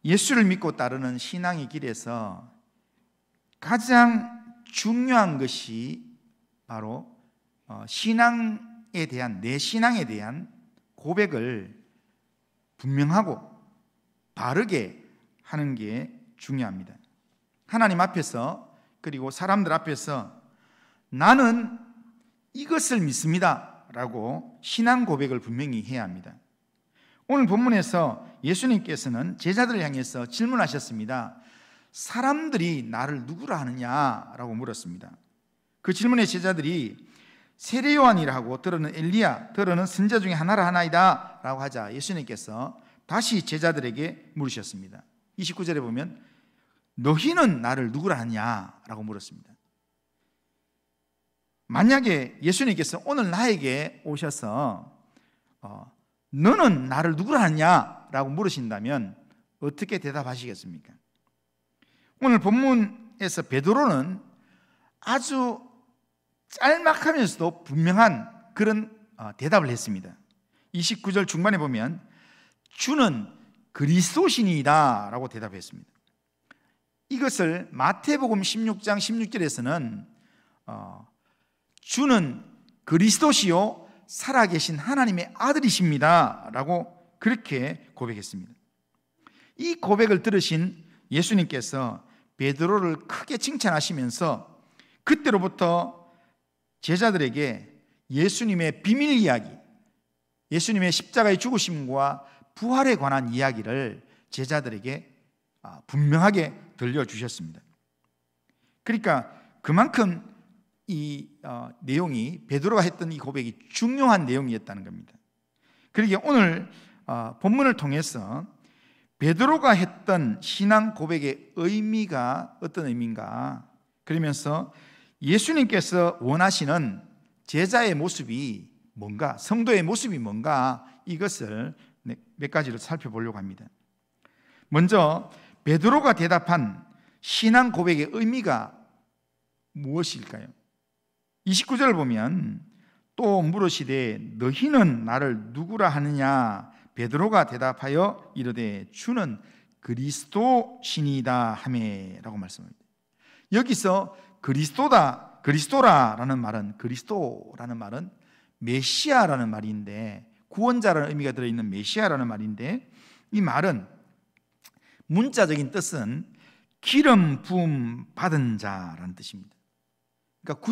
예수를 믿고 따르는 신앙의 길에서 가장 중요한 것이 바로 신앙에 대한, 내 신앙에 대한 고백을 분명하고 바르게 하는 게 중요합니다. 하나님 앞에서, 그리고 사람들 앞에서 나는 이것을 믿습니다 라고 신앙 고백을 분명히 해야 합니다. 오늘 본문에서 예수님께서는 제자들을 향해서 질문하셨습니다. 사람들이 나를 누구라 하느냐라고 물었습니다. 그 질문에 제자들이 세례 요한이라 하고, 들어는 엘리야, 들어는 선지자 중에 하나라 하나이다 라고 하자 예수님께서 다시 제자들에게 물으셨습니다. 29절에 보면 너희는 나를 누구라 하느냐라고 물었습니다. 만약에 예수님께서 오늘 나에게 오셔서 너는 나를 누구라 하느냐라고 물으신다면 어떻게 대답하시겠습니까? 오늘 본문에서 베드로는 아주 짤막하면서도 분명한 그런 대답을 했습니다. 29절 중반에 보면 주는 그리스도시니이다 라고 대답했습니다. 이것을 마태복음 16장 16절에서는 주는 그리스도시요 살아계신 하나님의 아들이십니다 라고 그렇게 고백했습니다. 이 고백을 들으신 예수님께서 베드로를 크게 칭찬하시면서 그때로부터 제자들에게 예수님의 비밀 이야기, 예수님의 십자가의 죽으심과 부활에 관한 이야기를 제자들에게 분명하게 들려주셨습니다. 그러니까 그만큼 이 내용이, 베드로가 했던 이 고백이 중요한 내용이었다는 겁니다. 그러기에 오늘 본문을 통해서 베드로가 했던 신앙 고백의 의미가 어떤 의미인가, 그러면서 예수님께서 원하시는 제자의 모습이 뭔가, 성도의 모습이 뭔가, 이것을 몇 가지로 살펴보려고 합니다. 먼저 베드로가 대답한 신앙 고백의 의미가 무엇일까요? 29절을 보면 또 물으시되 너희는 나를 누구라 하느냐, 베드로가 대답하여 이르되 주는 그리스도시니이다 하매라고 말씀합니다. 여기서 그리스도라는 말은 메시아라는 말인데, 구원자라는 의미가 들어있는 메시아라는 말인데, 이 말은 문자적인 뜻은 기름 부음 받은 자라는 뜻입니다. 그러니까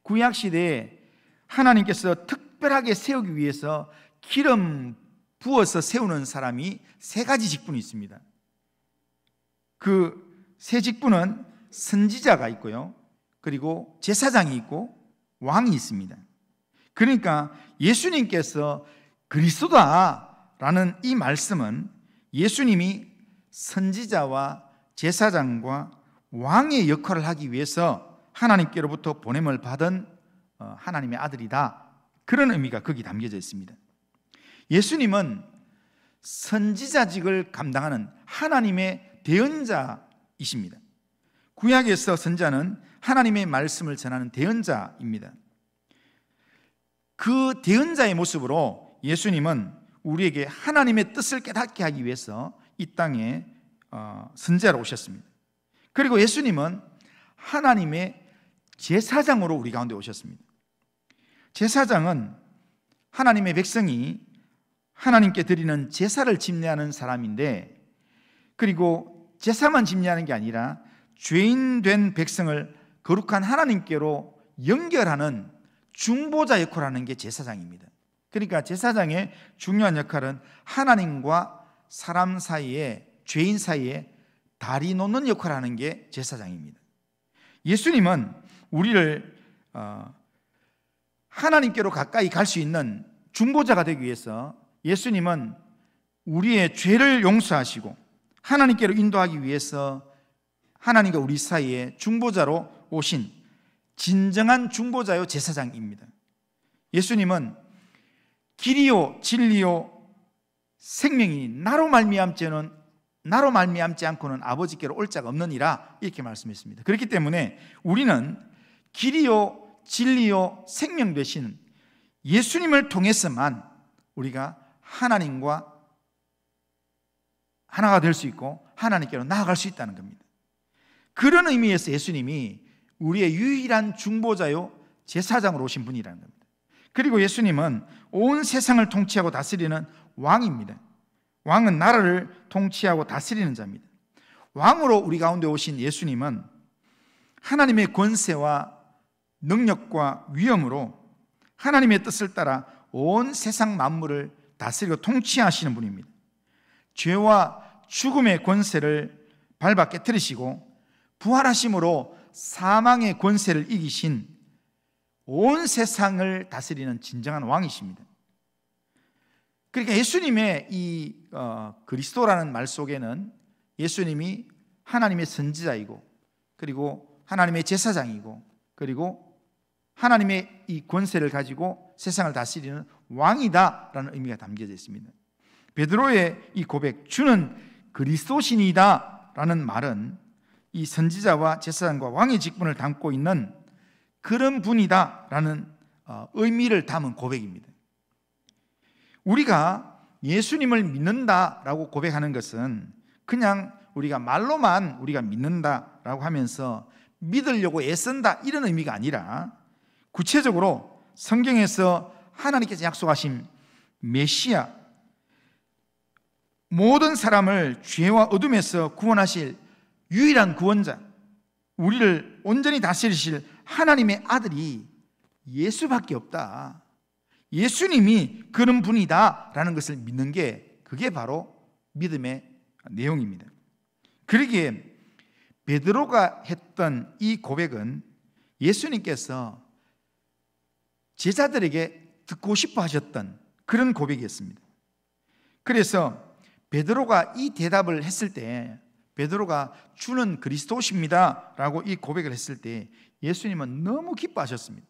구약시대에 하나님께서 특별하게 세우기 위해서 기름 부어서 세우는 사람이 세 가지 직분이 있습니다. 그 세 직분은 선지자가 있고요, 그리고 제사장이 있고 왕이 있습니다. 그러니까 예수님께서 그리스도다라는 이 말씀은 예수님이 선지자와 제사장과 왕의 역할을 하기 위해서 하나님께로부터 보냄을 받은 하나님의 아들이다, 그런 의미가 거기 담겨져 있습니다. 예수님은 선지자직을 감당하는 하나님의 대언자이십니다. 구약에서 선지자는 하나님의 말씀을 전하는 대언자입니다. 그 대언자의 모습으로 예수님은 우리에게 하나님의 뜻을 깨닫게 하기 위해서 이 땅에 선지자로 오셨습니다. 그리고 예수님은 하나님의 제사장으로 우리 가운데 오셨습니다. 제사장은 하나님의 백성이 하나님께 드리는 제사를 집례하는 사람인데, 그리고 제사만 집례하는 게 아니라 죄인 된 백성을 거룩한 하나님께로 연결하는 중보자 역할을 하는 게 제사장입니다. 그러니까 제사장의 중요한 역할은 하나님과 사람 사이에, 죄인 사이에 다리 놓는 역할을 하는 게 제사장입니다. 예수님은 우리를 하나님께로 가까이 갈 수 있는 중보자가 되기 위해서 예수님은 우리의 죄를 용서하시고 하나님께로 인도하기 위해서 하나님과 우리 사이에 중보자로 오신 진정한 중보자요 제사장입니다. 예수님은 길이요 진리요 생명이 나로 말미암지 않고는 아버지께로 올 자가 없느니라, 이렇게 말씀했습니다. 그렇기 때문에 우리는 길이요 진리요 생명 되신 예수님을 통해서만 우리가 하나님과 하나가 될 수 있고 하나님께로 나아갈 수 있다는 겁니다. 그런 의미에서 예수님이 우리의 유일한 중보자요 제사장으로 오신 분이라는 겁니다. 그리고 예수님은 온 세상을 통치하고 다스리는 왕입니다. 왕은 나라를 통치하고 다스리는 자입니다. 왕으로 우리 가운데 오신 예수님은 하나님의 권세와 능력과 위엄으로 하나님의 뜻을 따라 온 세상 만물을 다스리고 통치하시는 분입니다. 죄와 죽음의 권세를 밟아 깨뜨리시고 부활하심으로 사망의 권세를 이기신 온 세상을 다스리는 진정한 왕이십니다. 그러니까 예수님의 이 그리스도라는 말 속에는 예수님이 하나님의 선지자이고 그리고 하나님의 제사장이고 그리고 하나님의 이 권세를 가지고 세상을 다스리는 왕이다라는 의미가 담겨져 있습니다. 베드로의 이 고백, 주는 그리스도신이다라는 말은 이 선지자와 제사장과 왕의 직분을 담고 있는 그런 분이다라는 의미를 담은 고백입니다. 우리가 예수님을 믿는다라고 고백하는 것은 그냥 우리가 말로만 우리가 믿는다라고 하면서 믿으려고 애쓴다 이런 의미가 아니라 구체적으로 성경에서 하나님께서 약속하신 메시아, 모든 사람을 죄와 어둠에서 구원하실 유일한 구원자, 우리를 온전히 다스리실 하나님의 아들이 예수밖에 없다, 예수님이 그런 분이다라는 것을 믿는 게 그게 바로 믿음의 내용입니다. 그러기에 베드로가 했던 이 고백은 예수님께서 제자들에게 듣고 싶어 하셨던 그런 고백이었습니다. 그래서 베드로가 이 대답을 했을 때, 베드로가 주는 그리스도십니다 라고 이 고백을 했을 때 예수님은 너무 기뻐하셨습니다.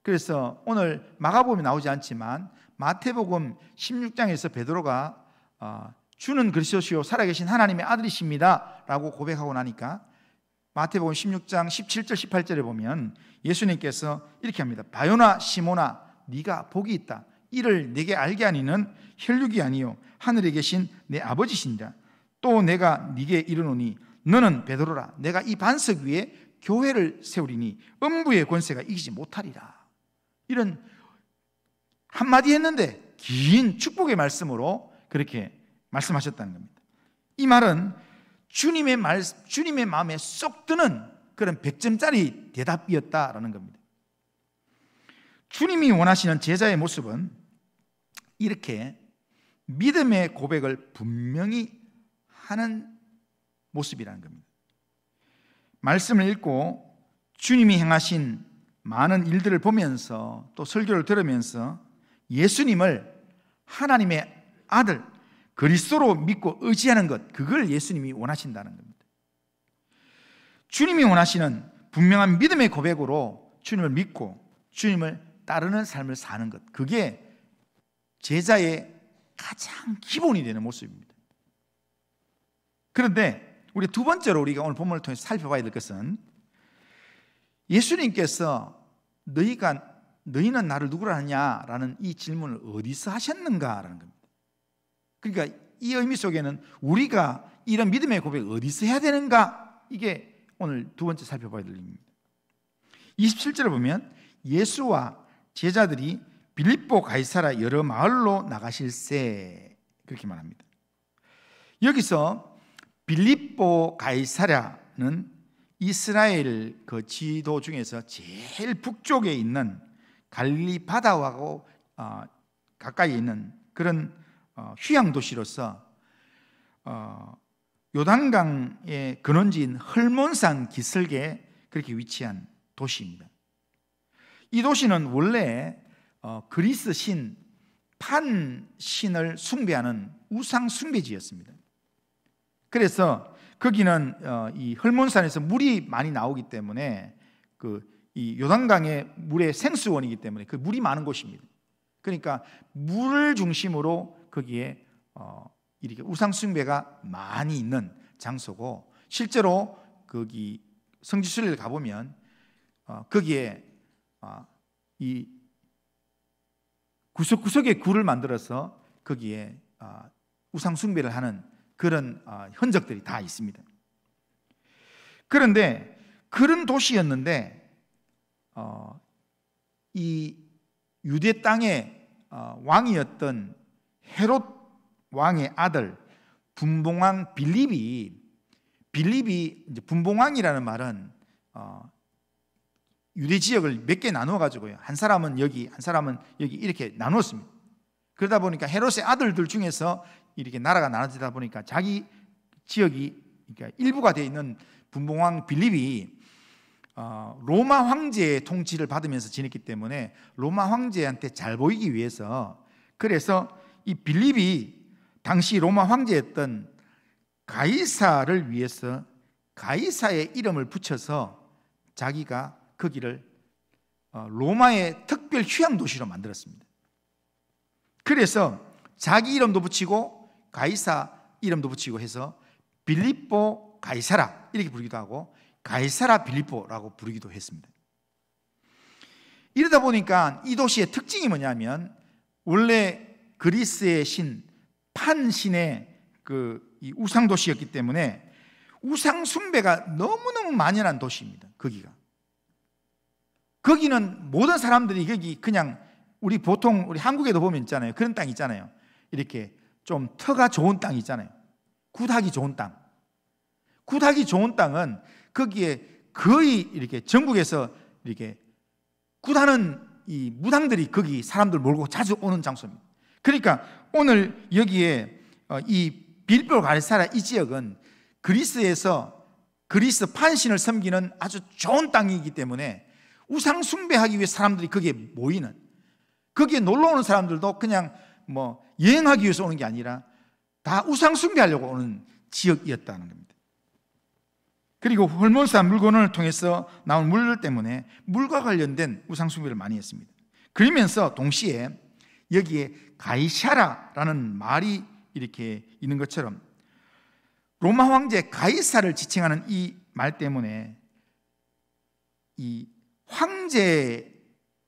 그래서 오늘 마가복음에 나오지 않지만 마태복음 16장에서 베드로가 주는 그리스도시요 살아계신 하나님의 아들이십니다 라고 고백하고 나니까 마태복음 16장 17절 18절에 보면 예수님께서 이렇게 합니다. 바요나 시모나 네가 복이 있다. 이를 내게 알게 하니는 혈육이 아니요 하늘에 계신 내 아버지신다. 또 내가 네게 이르노니 너는 베드로라. 내가 이 반석 위에 교회를 세우리니 음부의 권세가 이기지 못하리라. 이런 한마디 했는데 긴 축복의 말씀으로 그렇게 말씀하셨다는 겁니다. 이 말은 주님의 마음에 쏙 드는 그런 100점짜리 대답이었다라는 겁니다. 주님이 원하시는 제자의 모습은 이렇게 믿음의 고백을 분명히 하는 모습이라는 겁니다. 말씀을 읽고 주님이 행하신 많은 일들을 보면서 또 설교를 들으면서 예수님을 하나님의 아들 그리스도로 믿고 의지하는 것, 그걸 예수님이 원하신다는 겁니다. 주님이 원하시는 분명한 믿음의 고백으로 주님을 믿고 주님을 따르는 삶을 사는 것, 그게 제자의 가장 기본이 되는 모습입니다. 그런데 우리 두 번째로 우리가 오늘 본문을 통해서 살펴봐야 될 것은 예수님께서 너희는 나를 누구라 하냐라는 이 질문을 어디서 하셨는가라는 겁니다. 그러니까 이 의미 속에는 우리가 이런 믿음의 고백을 어디서 해야 되는가, 이게 오늘 두 번째 살펴봐야 될 일입니다. 27절을 보면 예수와 제자들이 빌립보 가이사라 여러 마을로 나가실세 그렇게 말합니다. 여기서 빌립보 가이사라는 이스라엘 그 지도 중에서 제일 북쪽에 있는 갈릴리 바다하고 가까이 있는 그런 휴양 도시로서 요단강의 근원지인 헐몬산 기슭에 그렇게 위치한 도시입니다. 이 도시는 원래 그리스 신 판 신을 숭배하는 우상 숭배지였습니다. 그래서 거기는 이 헐몬산에서 물이 많이 나오기 때문에 이 요단강의 물의 생수원이기 때문에 그 물이 많은 곳입니다. 그러니까 물을 중심으로 거기에 이렇게 우상 숭배가 많이 있는 장소고, 실제로 거기 성지순례를 가보면 거기에 이 구석구석에 굴을 만들어서 거기에 우상 숭배를 하는 그런 흔적들이 다 있습니다. 그런데 그런 도시였는데 이 유대 땅의 왕이었던 헤롯 왕의 아들 분봉왕 빌립이 이제 분봉왕이라는 말은 유대 지역을 몇 개 나누어 가지고요, 한 사람은 여기, 한 사람은 여기 이렇게 나누었습니다. 그러다 보니까 헤롯의 아들들 중에서 이렇게 나라가 나눠지다 보니까 자기 지역이, 그러니까 일부가 되어 있는 분봉왕 빌립이 로마 황제의 통치를 받으면서 지냈기 때문에 로마 황제한테 잘 보이기 위해서, 그래서 이 빌립이 당시 로마 황제였던 가이사를 위해서 가이사의 이름을 붙여서 자기가 거기를 로마의 특별 휴양 도시로 만들었습니다. 그래서 자기 이름도 붙이고 가이사 이름도 붙이고 해서 빌립보 가이사라 이렇게 부르기도 하고 가이사라 빌립보라고 부르기도 했습니다. 이러다 보니까 이 도시의 특징이 뭐냐면, 원래 그리스의 신 판신의 이 우상 도시였기 때문에 우상 숭배가 너무너무 만연한 도시입니다. 거기는 모든 사람들이, 거기 그냥 우리 보통 우리 한국에도 보면 있잖아요, 그런 땅 있잖아요, 이렇게 좀 터가 좋은 땅 있잖아요, 굿하기 좋은 땅. 굿하기 좋은 땅은 거기에 거의 이렇게 전국에서 이렇게 굿하는 이 무당들이 거기 사람들 몰고 자주 오는 장소입니다. 그러니까 오늘 여기에 이 빌립보 가이사라 이 지역은 그리스에서 그리스 판신을 섬기는 아주 좋은 땅이기 때문에 우상 숭배하기 위해 사람들이 거기에 모이는, 거기에 놀러 오는 사람들도 그냥 뭐 여행하기 위해서 오는 게 아니라 다 우상 숭배하려고 오는 지역이었다는 겁니다. 그리고 홀몬산 물건을 통해서 나온 물들 때문에 물과 관련된 우상 숭배를 많이 했습니다. 그러면서 동시에 여기에 가이사라라는 말이 이렇게 있는 것처럼 로마 황제 가이사를 지칭하는 이 말 때문에 이 황제의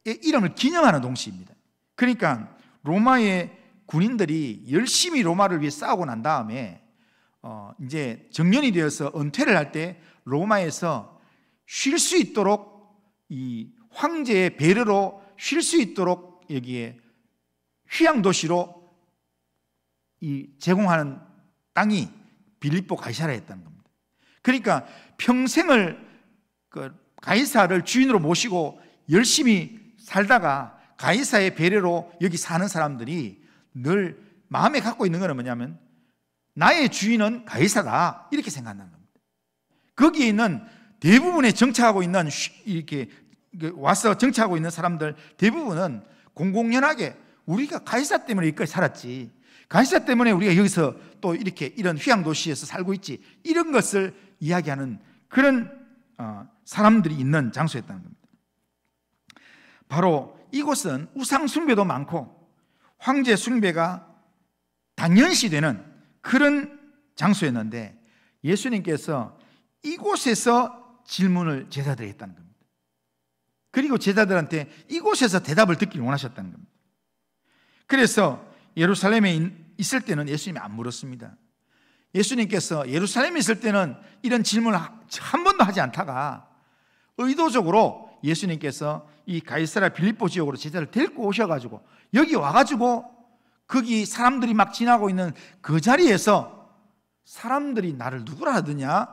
이름을 기념하는 동시입니다. 그러니까 로마의 군인들이 열심히 로마를 위해 싸우고 난 다음에 이제 정년이 되어서 은퇴를 할 때 로마에서 쉴 수 있도록 이 황제의 배려로 쉴 수 있도록 여기에 휴양 도시로 이 제공하는 땅이 빌립보 가이사라였다는 겁니다. 그러니까 평생을 가이사를 주인으로 모시고 열심히 살다가 가이사의 배려로 여기 사는 사람들이 늘 마음에 갖고 있는 것은 뭐냐면, 나의 주인은 가이사다 이렇게 생각한다는 겁니다. 거기에 있는 대부분의 정착하고 있는, 이렇게 와서 정착하고 있는 사람들 대부분은 공공연하게 우리가 가이사 때문에 여기까지 살았지, 가이사 때문에 우리가 여기서 또 이렇게 이런 휴양 도시에서 살고 있지, 이런 것을 이야기하는 그런 사람들이 있는 장소였다는 겁니다. 바로 이곳은 우상 숭배도 많고 황제 숭배가 당연시되는 그런 장소였는데, 예수님께서 이곳에서 질문을 제자들에게 했다는 겁니다. 그리고 제자들한테 이곳에서 대답을 듣기를 원하셨다는 겁니다. 그래서 예루살렘에 있을 때는 예수님이 안 물었습니다. 예수님께서 예루살렘에 있을 때는 이런 질문을 한 번도 하지 않다가 의도적으로 예수님께서 이 가이사라 빌립보 지역으로 제자를 데리고 오셔가지고 여기 와가지고 거기 사람들이 막 지나고 있는 그 자리에서 사람들이 나를 누구라 하느냐?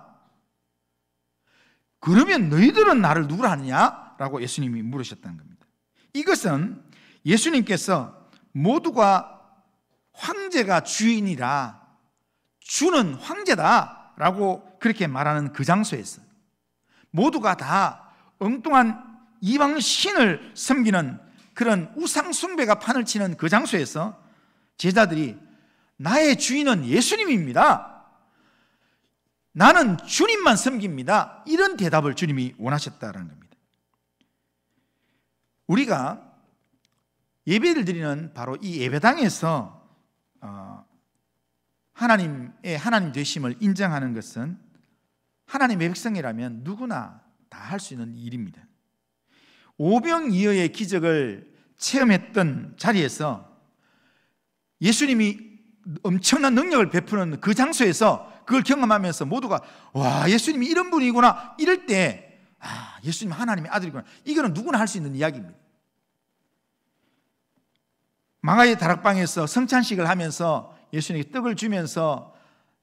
그러면 너희들은 나를 누구라 하느냐? 라고 예수님이 물으셨다는 겁니다. 이것은 예수님께서 모두가 황제가 주인이라 주는 황제다 라고 그렇게 말하는 그 장소에서, 모두가 다 엉뚱한 이방 신을 섬기는 그런 우상 숭배가 판을 치는 그 장소에서 제자들이 나의 주인은 예수님입니다, 나는 주님만 섬깁니다, 이런 대답을 주님이 원하셨다는 겁니다. 우리가 예배를 드리는 바로 이 예배당에서 하나님의 하나님 되심을 인정하는 것은 하나님의 백성이라면 누구나 다 할 수 있는 일입니다. 오병이어의 기적을 체험했던 자리에서 예수님이 엄청난 능력을 베푸는 그 장소에서 그걸 경험하면서 모두가 와, 예수님이 이런 분이구나 이럴 때 예수님 하나님의 아들이구나. 이거는 누구나 할 수 있는 이야기입니다. 마가의 다락방에서 성찬식을 하면서 예수님께 떡을 주면서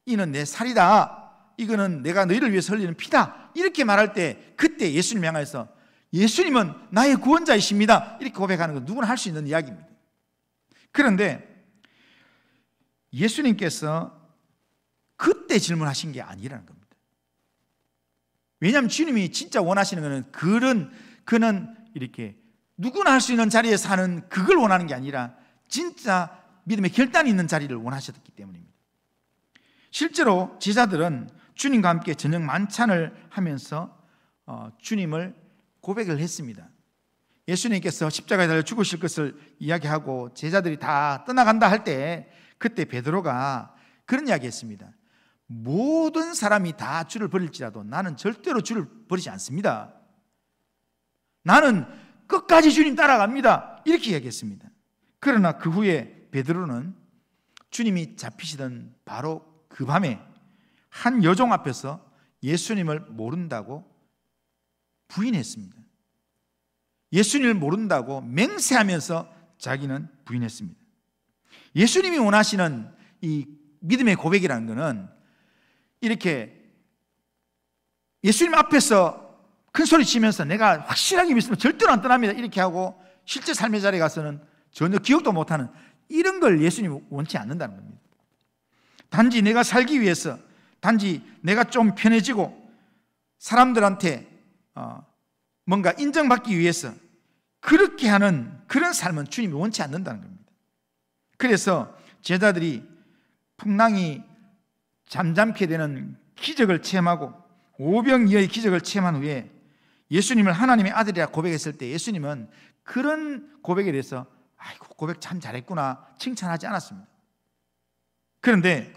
이는 내 살이다, 이거는 내가 너희를 위해서 흘리는 피다, 이렇게 말할 때 그때 예수님 향해서 예수님은 나의 구원자이십니다 이렇게 고백하는 건 누구나 할 수 있는 이야기입니다. 그런데 예수님께서 그때 질문하신 게 아니라는 겁니다. 왜냐하면 주님이 진짜 원하시는 것은 그는 이렇게 누구나 할 수 있는 자리에 사는 그걸 원하는 게 아니라 진짜 믿음의 결단이 있는 자리를 원하셨기 때문입니다. 실제로 제자들은 주님과 함께 저녁 만찬을 하면서 주님을 고백을 했습니다. 예수님께서 십자가에 달려 죽으실 것을 이야기하고 제자들이 다 떠나간다 할 때 그때 베드로가 그런 이야기했습니다. 모든 사람이 다 주를 버릴지라도 나는 절대로 주를 버리지 않습니다. 나는 끝까지 주님 따라갑니다. 이렇게 이야기했습니다. 그러나 그 후에 베드로는 주님이 잡히시던 바로 그 밤에 한 여종 앞에서 예수님을 모른다고 부인했습니다. 예수님을 모른다고 맹세하면서 자기는 부인했습니다. 예수님이 원하시는 이 믿음의 고백이라는 것은 이렇게 예수님 앞에서 큰 소리 치면서 내가 확실하게 믿으면 절대로 안 떠납니다 이렇게 하고 실제 삶의 자리에 가서는 전혀 기억도 못하는 이런 걸 예수님이 원치 않는다는 겁니다. 단지 내가 살기 위해서, 단지 내가 좀 편해지고 사람들한테 뭔가 인정받기 위해서 그렇게 하는 그런 삶은 주님이 원치 않는다는 겁니다. 그래서 제자들이 풍랑이 잠잠케 되는 기적을 체험하고 오병이어의 기적을 체험한 후에 예수님을 하나님의 아들이라 고백했을 때 예수님은 그런 고백에 대해서 아이고 고백 참 잘했구나 칭찬하지 않았습니다. 그런데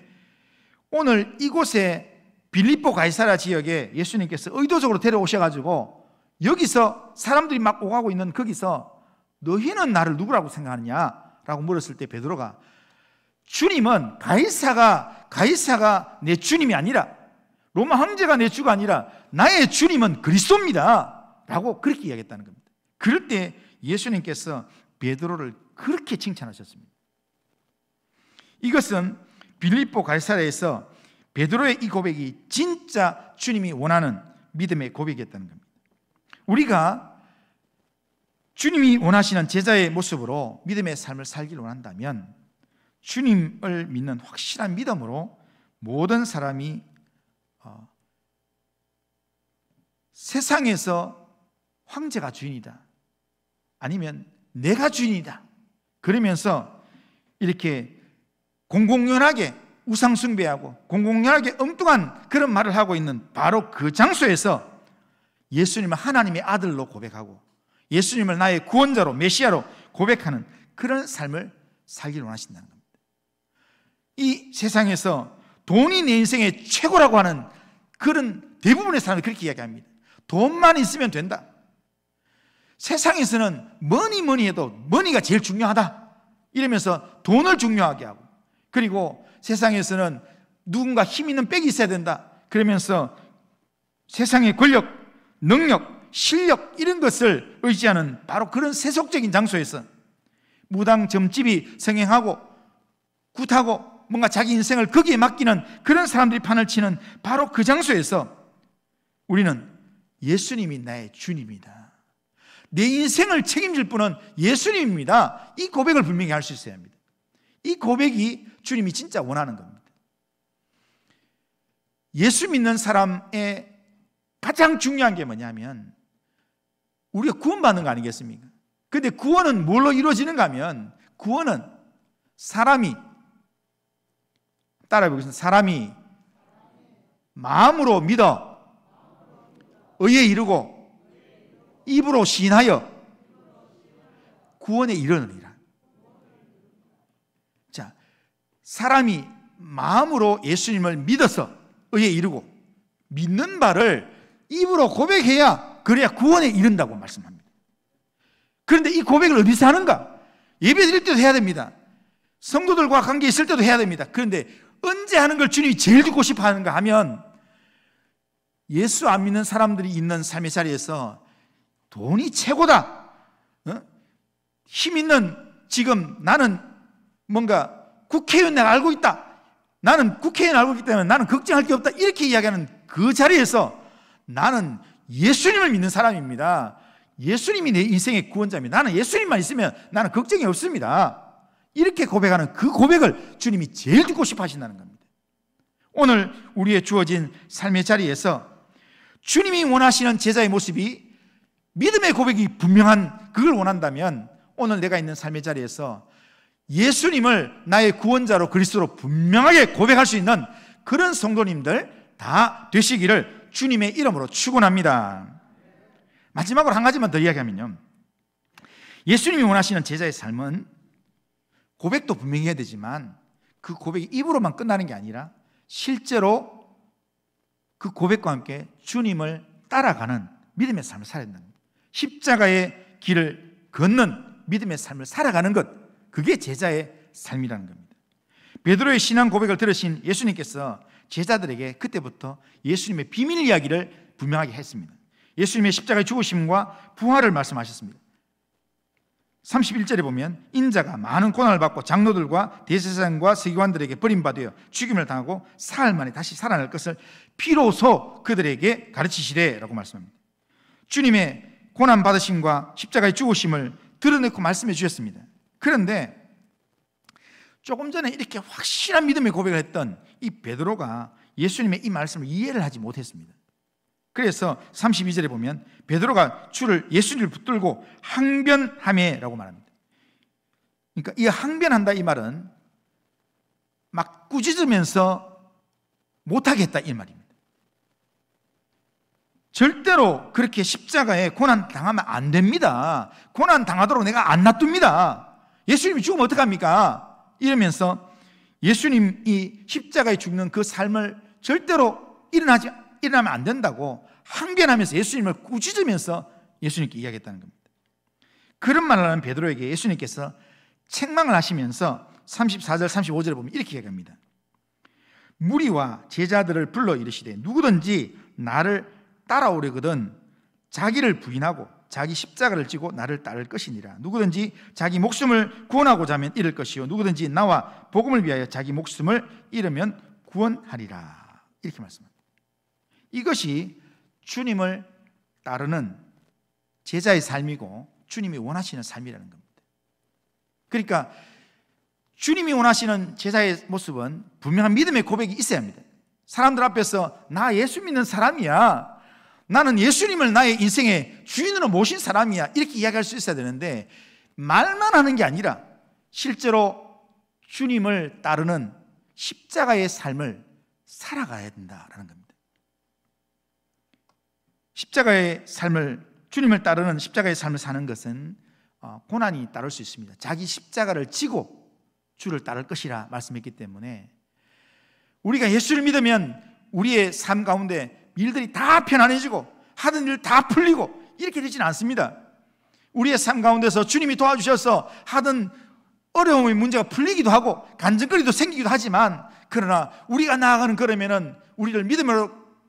오늘 이곳에 빌립보 가이사랴 지역에 예수님께서 의도적으로 데려오셔가지고 여기서 사람들이 막 오가고 있는 거기서 너희는 나를 누구라고 생각하느냐 라고 물었을 때 베드로가 주님은 가이사가 내 주님이 아니라 로마 황제가 내 주가 아니라 나의 주님은 그리스도입니다 라고 그렇게 이야기했다는 겁니다. 그럴 때 예수님께서 베드로를 그렇게 칭찬하셨습니다. 이것은 빌립보 가이사랴에서 베드로의 이 고백이 진짜 주님이 원하는 믿음의 고백이었다는 겁니다. 우리가 주님이 원하시는 제자의 모습으로 믿음의 삶을 살기를 원한다면 주님을 믿는 확실한 믿음으로 모든 사람이 세상에서 황제가 주인이다 아니면 내가 주인이다 그러면서 이렇게 공공연하게 우상숭배하고 공공연하게 엉뚱한 그런 말을 하고 있는 바로 그 장소에서 예수님을 하나님의 아들로 고백하고 예수님을 나의 구원자로 메시아로 고백하는 그런 삶을 살기를 원하신다는 겁니다. 이 세상에서 돈이 내 인생의 최고라고 하는 그런 대부분의 사람들이 그렇게 이야기합니다. 돈만 있으면 된다. 세상에서는 뭐니 해도 머니가 제일 중요하다 이러면서 돈을 중요하게 하고, 그리고 세상에서는 누군가 힘 있는 백이 있어야 된다 그러면서 세상의 권력, 능력, 실력 이런 것을 의지하는 바로 그런 세속적인 장소에서 무당 점집이 성행하고 굿하고 뭔가 자기 인생을 거기에 맡기는 그런 사람들이 판을 치는 바로 그 장소에서 우리는 예수님이 나의 주님이다, 내 인생을 책임질 분은 예수님입니다, 이 고백을 분명히 할 수 있어야 합니다. 이 고백이 주님이 진짜 원하는 겁니다. 예수 믿는 사람의 가장 중요한 게 뭐냐면 우리가 구원받는 거 아니겠습니까? 그런데 구원은 뭘로 이루어지는가 하면 구원은 사람이, 따라해 보겠습니다. 사람이 마음으로 믿어 의에 이르고 입으로 시인하여 구원에 이르느니라. 자, 사람이 마음으로 예수님을 믿어서 의에 이르고 믿는 바를 입으로 고백해야 그래야 구원에 이른다고 말씀합니다. 그런데 이 고백을 어디서 하는가? 예배 드릴 때도 해야 됩니다. 성도들과 관계 있을 때도 해야 됩니다. 그런데 언제 하는 걸 주님이 제일 듣고 싶어 하는가 하면 예수 안 믿는 사람들이 있는 삶의 자리에서 돈이 최고다, 힘 있는, 지금 나는 뭔가 국회의원 내가 알고 있다, 나는 국회의원 알고 있기 때문에 나는 걱정할 게 없다, 이렇게 이야기하는 그 자리에서 나는 예수님을 믿는 사람입니다. 예수님이 내 인생의 구원자입니다. 나는 예수님만 있으면 나는 걱정이 없습니다. 이렇게 고백하는 그 고백을 주님이 제일 듣고 싶어 하신다는 겁니다. 오늘 우리의 주어진 삶의 자리에서 주님이 원하시는 제자의 모습이 믿음의 고백이 분명한 그걸 원한다면 오늘 내가 있는 삶의 자리에서 예수님을 나의 구원자로 그리스도로 분명하게 고백할 수 있는 그런 성도님들 다 되시기를 주님의 이름으로 축원합니다. 마지막으로 한 가지만 더 이야기하면요, 예수님이 원하시는 제자의 삶은 고백도 분명히 해야 되지만 그 고백이 입으로만 끝나는 게 아니라 실제로 그 고백과 함께 주님을 따라가는 믿음의 삶을 살아야 된다. 십자가의 길을 걷는 믿음의 삶을 살아가는 것, 그게 제자의 삶이라는 겁니다. 베드로의 신앙 고백을 들으신 예수님께서 제자들에게 그때부터 예수님의 비밀 이야기를 분명하게 했습니다. 예수님의 십자가의 죽으심과 부활을 말씀하셨습니다. 31절에 보면 인자가 많은 고난을 받고 장로들과 대제사장과 서기관들에게 버림받아 죽임을 당하고 사흘 만에 다시 살아날 것을 비로소 그들에게 가르치시되 라고 말씀합니다. 주님의 고난받으심과 십자가의 죽으심을 드러내고 말씀해 주셨습니다. 그런데 조금 전에 이렇게 확실한 믿음의 고백을 했던 이 베드로가 예수님의 이 말씀을 이해를 하지 못했습니다. 그래서 32절에 보면 베드로가 예수님을 붙들고 항변하매라고 말합니다. 그러니까 이 항변한다 이 말은 막 꾸짖으면서 못하게 했다 이 말입니다. 절대로 그렇게 십자가에 고난 당하면 안 됩니다. 고난 당하도록 내가 안 놔둡니다. 예수님이 죽으면 어떡합니까? 이러면서 예수님이 십자가에 죽는 그 삶을 절대로 일어나면 안 된다고 항변하면서 예수님을 꾸짖으면서 예수님께 이야기했다는 겁니다. 그런 말을 하는 베드로에게 예수님께서 책망을 하시면서 34절 35절에 보면 이렇게 이야기합니다. 무리와 제자들을 불러 이르시되 누구든지 나를 따라오려거든 자기를 부인하고 자기 십자가를 지고 나를 따를 것이니라. 누구든지 자기 목숨을 구원하고자 하면 잃을 것이요 누구든지 나와 복음을 위하여 자기 목숨을 잃으면 구원하리라. 이렇게 말씀합니다. 이것이 주님을 따르는 제자의 삶이고 주님이 원하시는 삶이라는 겁니다. 그러니까 주님이 원하시는 제자의 모습은 분명한 믿음의 고백이 있어야 합니다. 사람들 앞에서 나 예수 믿는 사람이야, 나는 예수님을 나의 인생의 주인으로 모신 사람이야, 이렇게 이야기할 수 있어야 되는데 말만 하는 게 아니라 실제로 주님을 따르는 십자가의 삶을 살아가야 된다라는 겁니다. 십자가의 삶을, 주님을 따르는 십자가의 삶을 사는 것은 고난이 따를 수 있습니다. 자기 십자가를 지고 주를 따를 것이라 말씀했기 때문에 우리가 예수를 믿으면 우리의 삶 가운데 일들이 다 편안해지고 하던 일 다 풀리고 이렇게 되지는 않습니다. 우리의 삶 가운데서 주님이 도와주셔서 하던 어려움의 문제가 풀리기도 하고 간증거리도 생기기도 하지만, 그러나 우리가 나아가는 걸으면은 우리를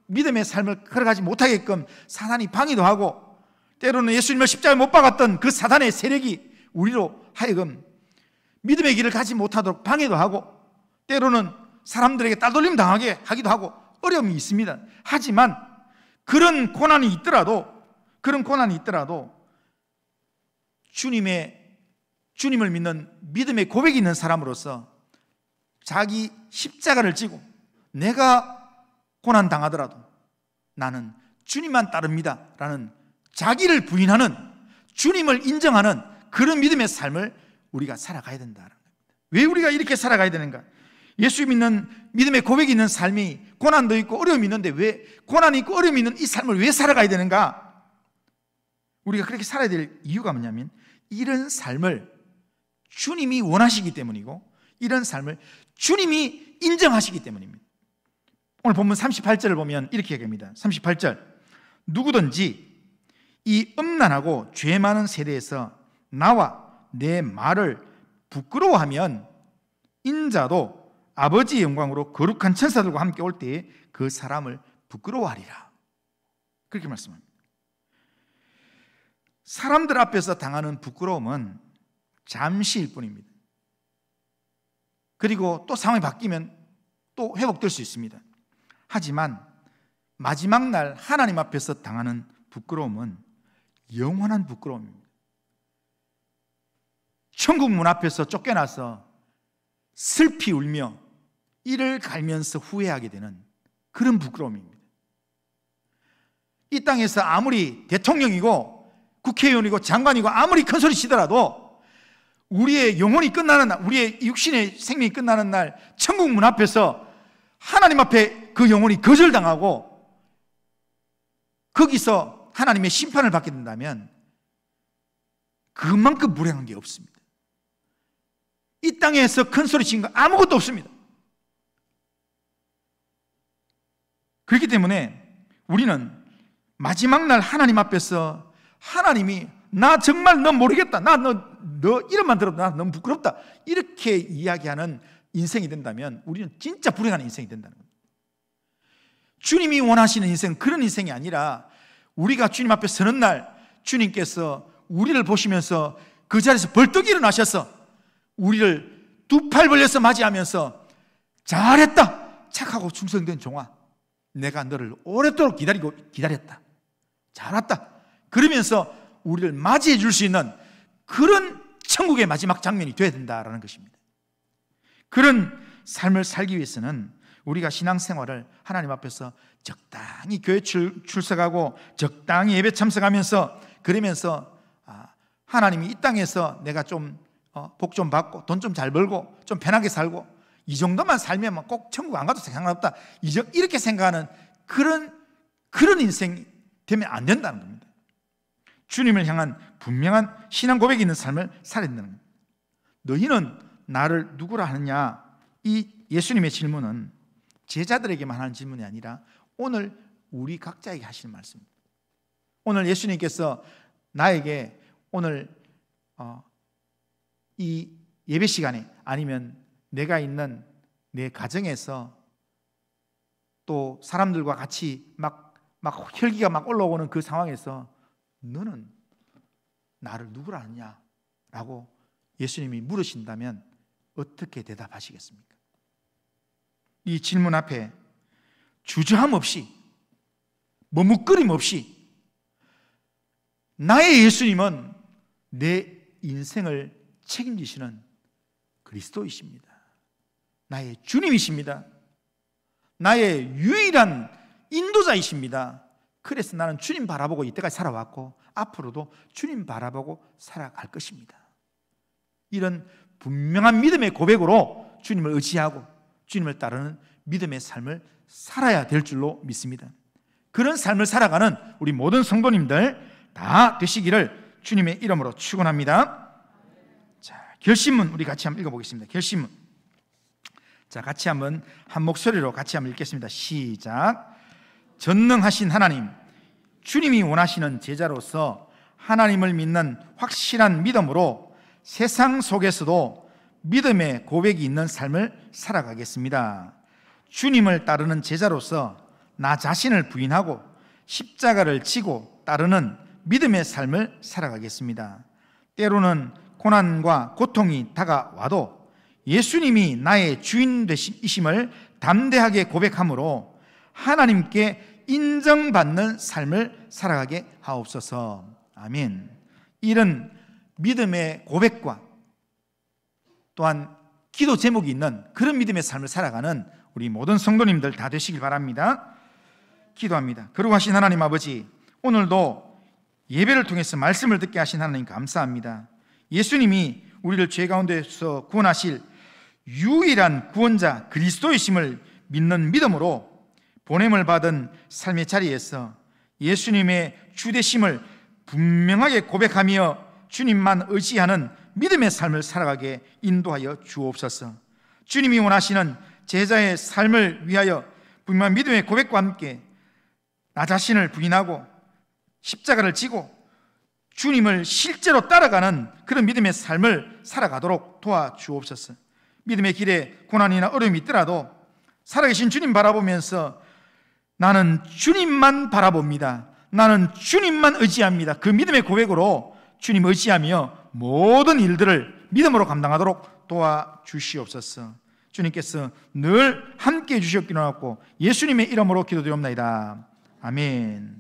믿음의 삶을 걸어가지 못하게끔 사단이 방해도 하고, 때로는 예수님을 십자가에 못 박았던 그 사단의 세력이 우리로 하여금 믿음의 길을 가지 못하도록 방해도 하고, 때로는 사람들에게 따돌림 당하게 하기도 하고 어려움이 있습니다. 하지만 그런 고난이 있더라도 주님을 믿는 믿음의 고백이 있는 사람으로서 자기 십자가를 지고 내가 고난 당하더라도 나는 주님만 따릅니다 라는 자기를 부인하는, 주님을 인정하는 그런 믿음의 삶을 우리가 살아가야 된다는 겁니다. 왜 우리가 이렇게 살아가야 되는가? 예수 믿는 믿음의 고백이 있는 삶이 고난도 있고 어려움이 있는데 왜 고난이 있고 어려움이 있는 이 삶을 왜 살아가야 되는가? 우리가 그렇게 살아야 될 이유가 뭐냐면 이런 삶을 주님이 원하시기 때문이고 이런 삶을 주님이 인정하시기 때문입니다. 오늘 본문 38절을 보면 이렇게 얘기합니다. 38절, 누구든지 이 음란하고 죄 많은 세대에서 나와 내 말을 부끄러워하면 인자도 아버지의 영광으로 거룩한 천사들과 함께 올 때에 그 사람을 부끄러워하리라. 그렇게 말씀합니다. 사람들 앞에서 당하는 부끄러움은 잠시일 뿐입니다. 그리고 또 상황이 바뀌면 또 회복될 수 있습니다. 하지만 마지막 날 하나님 앞에서 당하는 부끄러움은 영원한 부끄러움입니다. 천국 문 앞에서 쫓겨나서 슬피 울며 이를 갈면서 후회하게 되는 그런 부끄러움입니다. 이 땅에서 아무리 대통령이고 국회의원이고 장관이고 아무리 큰 소리 치더라도 우리의 영혼이 끝나는 날, 우리의 육신의 생명이 끝나는 날 천국 문 앞에서 하나님 앞에 그 영혼이 거절당하고 거기서 하나님의 심판을 받게 된다면 그만큼 불행한 게 없습니다. 이 땅에서 큰 소리 치는 거 아무것도 없습니다. 그렇기 때문에 우리는 마지막 날 하나님 앞에서 하나님이 나 정말 너 모르겠다, 너 이름만 들어도 나 너무 부끄럽다, 이렇게 이야기하는 인생이 된다면 우리는 진짜 불행한 인생이 된다는 겁니다. 주님이 원하시는 인생은 그런 인생이 아니라 우리가 주님 앞에 서는 날 주님께서 우리를 보시면서 그 자리에서 벌떡 일어나셔서 우리를 두 팔 벌려서 맞이하면서 잘했다, 착하고 충성된 종아, 내가 너를 오랫도록 기다렸다, 잘 왔다, 그러면서 우리를 맞이해 줄 수 있는 그런 천국의 마지막 장면이 되어야 된다는 것입니다. 그런 삶을 살기 위해서는 우리가 신앙생활을 하나님 앞에서 적당히 교회 출석하고 적당히 예배 참석하면서 그러면서 하나님이 이 땅에서 내가 좀 복 좀 받고 돈 좀 잘 벌고 좀 편하게 살고 이 정도만 살면 꼭 천국 안 가도 상관없다, 이렇게 생각하는 그런 인생이 되면 안 된다는 겁니다. 주님을 향한 분명한 신앙 고백이 있는 삶을 살아야 된다는 겁니다. 너희는 나를 누구라 하느냐, 이 예수님의 질문은 제자들에게만 하는 질문이 아니라 오늘 우리 각자에게 하시는 말씀입니다. 오늘 예수님께서 나에게 오늘 이 예배 시간에 아니면 내가 있는 내 가정에서 또 사람들과 같이 막 혈기가 막 올라오는 그 상황에서 너는 나를 누구라 하느냐 라고 예수님이 물으신다면 어떻게 대답하시겠습니까? 이 질문 앞에 주저함 없이 머뭇거림 없이 나의 예수님은 내 인생을 책임지시는 그리스도이십니다. 나의 주님이십니다. 나의 유일한 인도자이십니다. 그래서 나는 주님 바라보고 이때까지 살아왔고 앞으로도 주님 바라보고 살아갈 것입니다. 이런 분명한 믿음의 고백으로 주님을 의지하고 주님을 따르는 믿음의 삶을 살아야 될 줄로 믿습니다. 그런 삶을 살아가는 우리 모든 성도님들 다 되시기를 주님의 이름으로 축원합니다. 자, 결심문 우리 같이 한번 읽어보겠습니다. 결심문. 자, 같이 한번 한 목소리로 같이 한번 읽겠습니다. 시작. 전능하신 하나님, 주님이 원하시는 제자로서 하나님을 믿는 확실한 믿음으로 세상 속에서도 믿음의 고백이 있는 삶을 살아가겠습니다. 주님을 따르는 제자로서 나 자신을 부인하고 십자가를 지고 따르는 믿음의 삶을 살아가겠습니다. 때로는 고난과 고통이 다가와도 예수님이 나의 주인 되심을 담대하게 고백함으로 하나님께 인정받는 삶을 살아가게 하옵소서. 아멘. 이런 믿음의 고백과 또한 기도 제목이 있는 그런 믿음의 삶을 살아가는 우리 모든 성도님들 다 되시길 바랍니다. 기도합니다. 거룩하신 하나님 아버지, 오늘도 예배를 통해서 말씀을 듣게 하신 하나님 감사합니다. 예수님이 우리를 죄 가운데서 구원하실 유일한 구원자 그리스도이심을 믿는 믿음으로 보냄을 받은 삶의 자리에서 예수님의 주되심을 분명하게 고백하며 주님만 의지하는 믿음의 삶을 살아가게 인도하여 주옵소서. 주님이 원하시는 제자의 삶을 위하여 분명한 믿음의 고백과 함께 나 자신을 부인하고 십자가를 지고 주님을 실제로 따라가는 그런 믿음의 삶을 살아가도록 도와주옵소서. 믿음의 길에 고난이나 어려움이 있더라도 살아계신 주님 바라보면서 나는 주님만 바라봅니다, 나는 주님만 의지합니다, 그 믿음의 고백으로 주님 의지하며 모든 일들을 믿음으로 감당하도록 도와주시옵소서. 주님께서 늘 함께해 주셨기로 하고 예수님의 이름으로 기도드리옵나이다. 아멘.